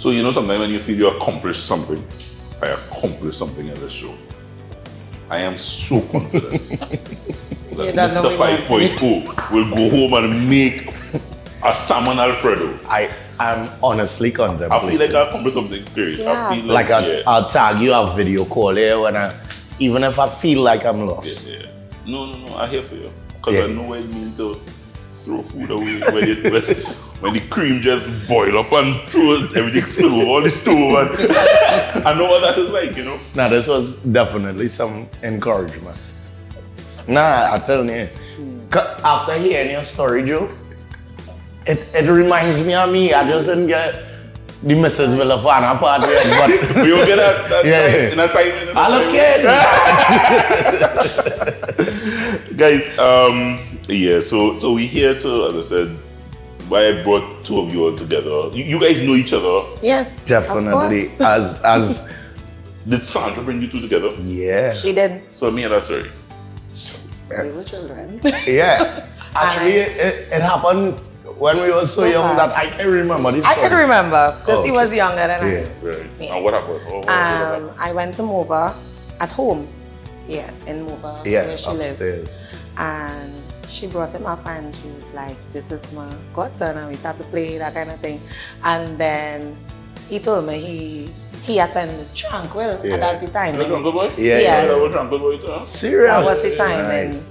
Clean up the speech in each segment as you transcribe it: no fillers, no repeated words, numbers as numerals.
So you know, sometimes when you feel you accomplished something, I accomplished something in this show. I am so confident that Mr. 5.0 will go home and make a salmon Alfredo. I'm honestly contemplating. I feel like I accomplished something great. Yeah. I feel like I'll tag you a video call here even if I feel like I'm lost. Yeah. No, I'm here for you. Because I know what it means to throw food away when the cream just boil up and everything spill over on the stove. And I know what that is like, you know. Now this was definitely some encouragement. Nah, I tell you, after hearing your story, Joe, it reminds me of me. I just didn't get the Mrs. Villafana part yet, but we will get that in a time. Guys, so we're here to, as I said, why I brought two of you all together. You guys know each other. Yes, definitely. As did Sandra bring you two together? Yeah, she did. So me and that story. We were children. Yeah, actually, it happened when we were so young that I can't remember this. I can remember because he was younger than I. Right. Yeah. And what happened? I went to Mova at home. Yeah, in Mova, where she upstairs. lived. And she brought him up and she was like, "This is my godson," and we started to play that kind of thing. And then he told me he attended Tranquil, and that's the time. The Tranquil boy? Yeah. That was Tranquil boy too. Serious? That was the time. Nice.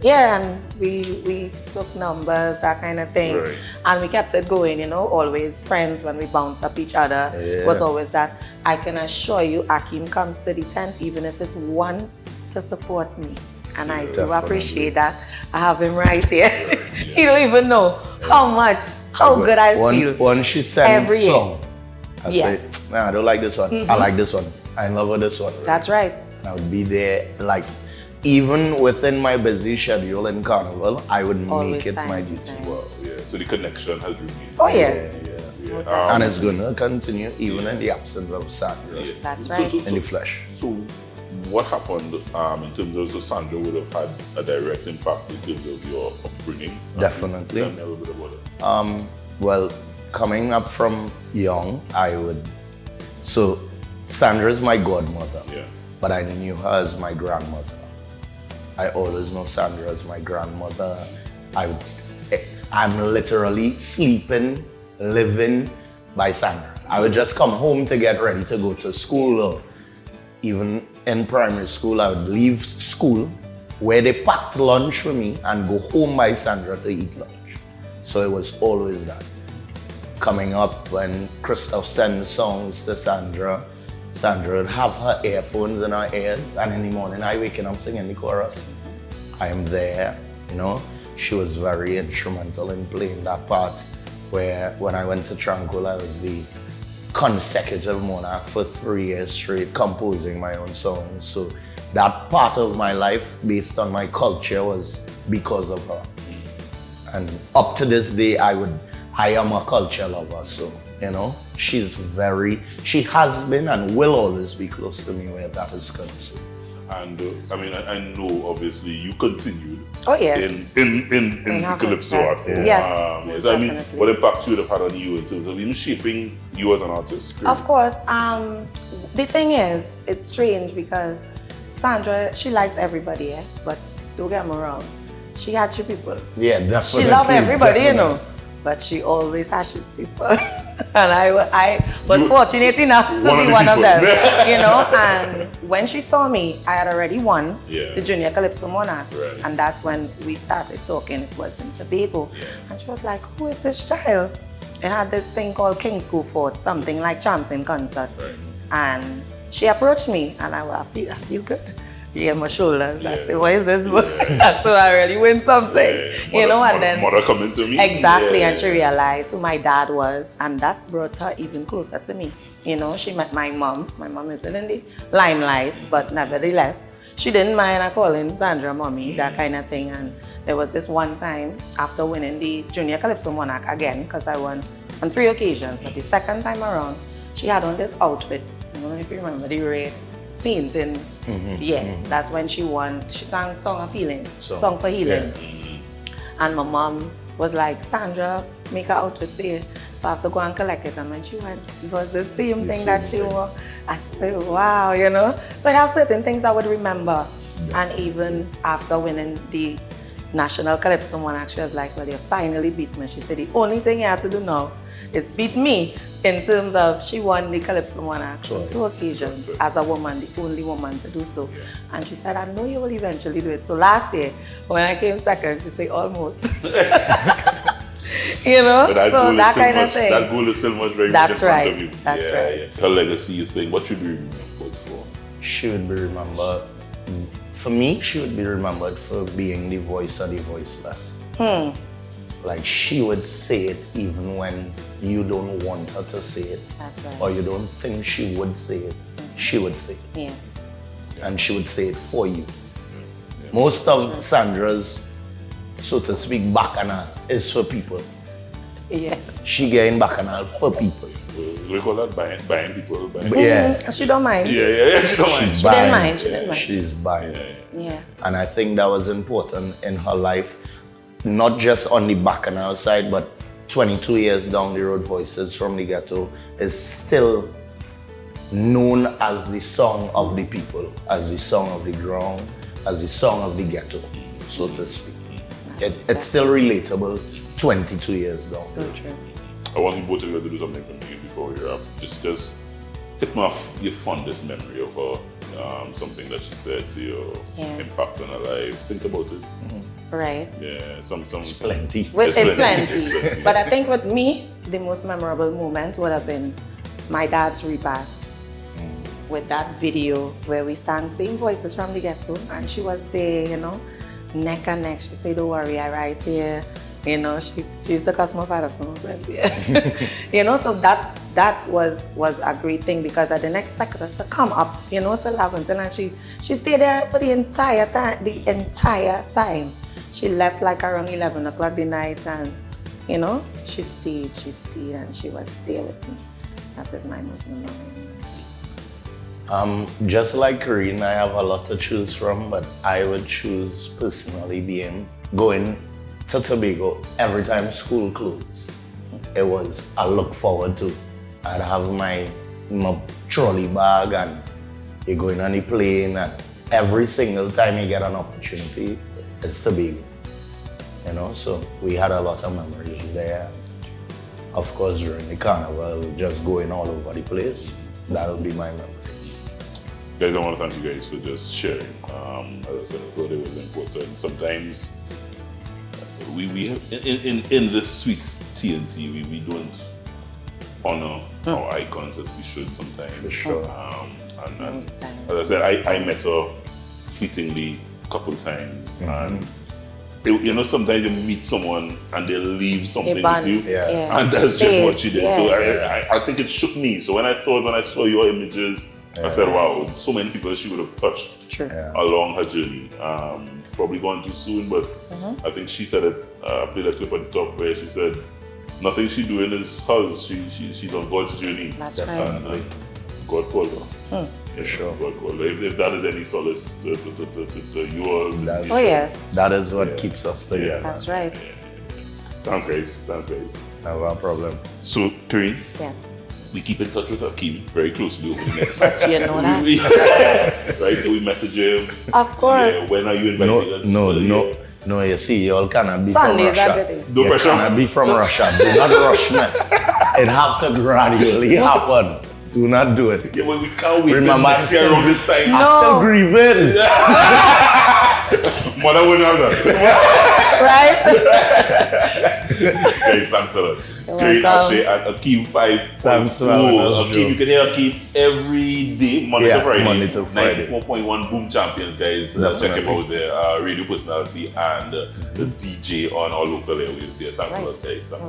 And we took numbers, that kind of thing. Right. And we kept it going, you know, always friends when we bounce up each other. Was always that. I can assure you, Akeem comes to the tent, even if it's once, to support me. And I do appreciate that. I have him right here. He don't even know how good I feel. When she sang every song, I yes. say, nah, I don't like this one. I like this one. I love her this one. That's right. And I would be there, like, even within my busy schedule in Carnival, I would Always make it my duty. Wow, yeah. So the connection has remained. Oh, yes. Yeah. And it's going to continue even in the absence of Sandra. Yeah. That's right. In the flesh. So what happened in terms of, so Sandra would have had a direct impact in terms of your upbringing? Definitely. Tell me a little bit about it. Well, coming up from young, so Sandra is my godmother, but I knew her as my grandmother. I always know Sandra as my grandmother. I'm literally sleeping, living by Sandra. I would just come home to get ready to go to school, or even in primary school, I would leave school where they packed lunch for me and go home by Sandra to eat lunch. So it was always that. Coming up, when Christoph sends songs to Sandra would have her earphones in her ears, and in the morning I waking up singing the chorus. I am there, you know. She was very instrumental in playing that part, where when I went to Tranquil, I was the consecutive monarch for 3 years straight, composing my own songs. So that part of my life, based on my culture, was because of her. And up to this day, I am a culture lover, so, you know, she has been and will always be close to me where that is concerned. And I know obviously you continued in the Calypso art form. Yes, so what impact you would have had on you in terms of even shaping you as an artist? Of course. The thing is, it's strange because Sandra, she likes everybody, but don't get me wrong, she had you people. Yeah, definitely. She loves everybody, you know, but she always has you people. And I was fortunate enough to be one of them, you know. And when she saw me, I had already won the Junior Calypso Monarch. Right. And that's when we started talking. It was in Tobago. And she was like, "Who is this child?" It had this thing called King's School Fort, something like Champs in Concert. Right. And she approached me, and I feel good. Yeah, my shoulders. I said, "What is this?" So I really win something, you know. And then mother coming to me. Exactly, and she realized who my dad was, and that brought her even closer to me. You know, she met my mom. My mom isn't in the limelight, but nevertheless, she didn't mind calling Sandra mommy, that kind of thing. And there was this one time after winning the Junior Calypso Monarch again, because I won on 3 occasions, but the second time around, she had on this outfit. I don't know if you remember the red painting. That's when she won. She sang Song of Healing, Song for Healing. And my mom was like, "Sandra, make an outfit for you." So I have to go and collect it. And when she went, it was the same thing that she wore. I said, wow, you know. So I have certain things I would remember. Yeah. And even after winning the National Calypso one, actually, I was like, well, you finally beat me. She said, the only thing you have to do now is beat me in terms of she won the Calypso one actually, 2 occasions as a woman, the only woman to do so. Yeah. And she said, I know you will eventually do it. So last year, when I came second, she said, almost. You know, so that kind of thing. That goal is still much very much in front of you. That's right. Yeah. Her legacy, you think, what should be remembered for? She would be remembered, for me, she would be remembered for being the voice of the voiceless. Like she would say it even when you don't want her to say it. That's right. Or you don't think she would say it. She would say it. Yeah. And she would say it for you. Yeah. Most of Sandra's, so to speak, bacchanal is for people. Yeah. She getting bacchanal for people. We call that buying people. Yeah. She don't mind. Yeah. She don't mind. She didn't mind. She didn't mind. She's buying. Yeah. And I think that was important in her life, not just on the bacchanal side, but 22 years down the road, Voices from the Ghetto is still known as the song of the people, as the song of the ground, as the song of the ghetto, so to speak. It's still relatable 22 years down. So true. I want you both of you to do something for me before we wrap. Just hit me off your fondest memory of her, something that she said to you, impact on her life. Think about it. Right. Yeah, some plenty. It's plenty. But I think with me, the most memorable moment would have been my dad's repast. With that video where we sang singing Voices from the Ghetto, and she was there, you know, neck and neck. She said, don't worry, I right here. You know, she used to cuss my father for my friend. Yeah. You know, so that was a great thing because I didn't expect her to come up, you know, till 11, and she stayed there for the entire time. She left like around 11 o'clock the night, and you know, she stayed and she was there with me. That is my most memorable moment. Just like Karene, I have a lot to choose from, but I would choose personally going to Tobago every time school closed. It was a look forward to. I'd have my trolley bag and you're going on the plane, and every single time you get an opportunity, it's Tobago. You know, so we had a lot of memories there. Of course, during the carnival, just going all over the place. That would be my memory. Guys, I want to thank you guys for just sharing. As I said, I thought it was important. Sometimes we have, in this sweet TNT, we don't honor our icons as we should sometimes. For sure. And as I said, I met her fleetingly a couple times, and you know, sometimes you meet someone and they leave something with you, and that's just what she did. Yeah. So I think it shook me. So when I saw your images, I said, wow, so many people she would have touched along her journey. Probably gone too soon, but I think she said it, played a clip at the top where she said, nothing she's doing is hers. She's on God's journey. That's right. And God called her. For sure. God called her. If that is any solace to you all. That is what keeps us together. That's right. Thanks, guys. No problem. So, Karene? Yes. We keep in touch with Akeem very closely over the next. But you know that. Right? So we message him. Of course. Yeah, when are you inviting us? No, you see, you all cannot be Sundays from Russia. No pressure. You cannot be from Russia. Do not rush me. It have to gradually happen. Do not do it. Yeah, but we can't wait till next year around this time. I'm still grieving. Mother wouldn't have that. Right? Guys, thanks a lot. Karene Asche and Akeem 5. Thanks for Akeem, you can hear Akeem every day, Monday to Friday. 94.1 Boom Champions, guys. Check him out there. Radio personality and the DJ on all local airwaves here. Thanks a lot, guys. Thanks.